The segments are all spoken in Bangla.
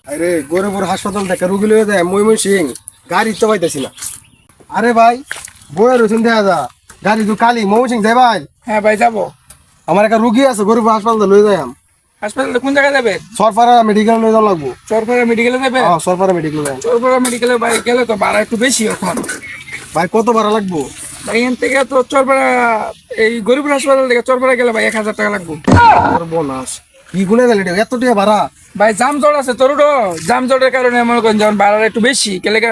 আরে গরিবপুর হাসপাতাল থেকে রুগী লয়ে যায় ময়মনসিং গাড়ি তো পাইতেছি না। আরে ভাই বইয়ের রসুন দেখা যা গাড়ি তো কালি ময়মনসিং যাই ভাই। হ্যাঁ ভাই যাবো। আমার একটা রুগী আছে গরিবপুর হাসপাতাল লয়ে যাই হাসপাতালে কোন জায়গায় যাবেন? সরপাড়া মেডিকেল লয়ে যাওয়া লাগবো। চরপাড়া মেডিকেলে যাবেন? হ্যাঁ সরপাড়া মেডিকেল যাই। চরপাড়া মেডিকেলে ভাই গেলে তো ভাড়া একটু বেশি এখন। ভাই কত ভাড়া লাগবো? ভাই এখান থেকে তো চরপাড়া এই গরিবপুর হাসপাতাল থেকে চরপাড়া গেলে ভাই 1000 টাকা লাগবে। সর্বনাশ কি গুনে গেলে এত টাকা ভাড়া? ভাই জামজট আছে তোর জামজটের কারণে মনে করেন যেমন ভাড়া একটু বেশি কেলেকা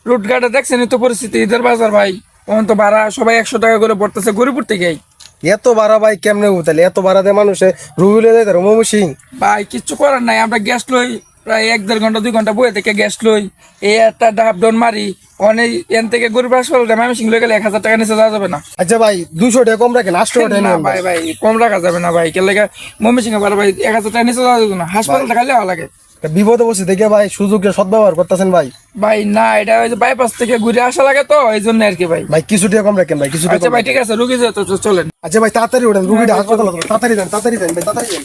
রুট ঘাটে দেখছেন তো পরিস্থিতি ঈদের বাজার ভাই তখন তো ভাড়া সবাই 100 টাকা করে পড়তেছে গরিবপুর থেকেই। এত ভাড়া ভাই কেমনে উঠালে এত ভাড়া দিয়ে মানুষে রুগী লয়ে যায় ময়মনসিং। ভাই কিচ্ছু করার নাই, আমরা গ্যাস লই প্রায় 1-1.5 ঘন্টা 2 ঘন্টা বয়ে থেকে গ্যাস লই এই একটা ডাব ডন মারি অনেক এন থেকে গরিব হাসপাতাল ময়মনসিং লয়ে গেলে 1000 টাকা নিচে যাওয়া যাবে না। আচ্ছা ভাই 200 টাকা কম রাখেন 800 টাকা না নেন ভাই ভাই কম রাখা যাবে না ভাই কেলেকা ময়মনসিং ভাড়া ভাই 1000 টাকা নিচে যাওয়া যাবে না, হাসপাতালটা খালি হওয়া লাগে। বিপদে বসে দেখে ভাই সুযোগে সদ্ব্যবহার করতেছেন ভাই। ভাই না এটা ওই যে বাইপাস থেকে ঘুরে আসা লাগে তো এই জন্য আর কি ভাই। ভাই কিছু টাকা কম রাখেন ভাই কিছু টাকা আচ্ছা কম ভাই রাখেন। ঠিক আছে রুগী যেত চলেন। আচ্ছা ভাই তাড়াতাড়ি ওঠেন রুগীটা হাসপাতালে তাড়াতাড়ি যান ভাই তাড়াতাড়ি যান।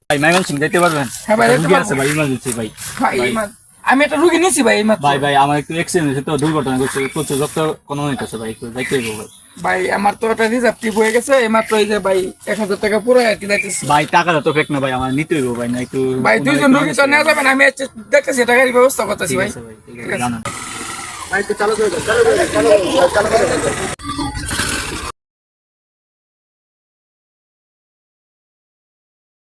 ভাই ময়মনসিং যেতে পারবেন? হ্যাঁ ভাই রুগী আছে ভাই, ইমার্জেন্সি ভাই। ভাই আমি একটা রুগী নিয়েছি ভাই এইমাত্র। ভাই ভাই আমার একটু অ্যাক্সিডেন্ট হয়েছে তো, দুর্ঘটনা করছে, প্রচুর রক্ত কোনো হইতেছে ভাই, একটু যাইতে হইব ভাই। ভাই আমার তো একটা রিজার্ভ টিপ হয়ে গেছে এইমাত্র এই যে ভাই 1000 টাকা পুরো আর কি যাইতেছি। ভাই টাকাটা তো ফেক না ভাই, আমার নিতে হইব ভাই, না একটু ভাই দুইজন রুগী তো নেওয়া যাবে না, আমি দেখতেছি টাকার ব্যবস্থা করতেছি ঠিক ভাই। আছে ভাই, ঠিক আছে জানান। ভাই তো চালু করে দাও চালু করে দাও চালু করে দাও।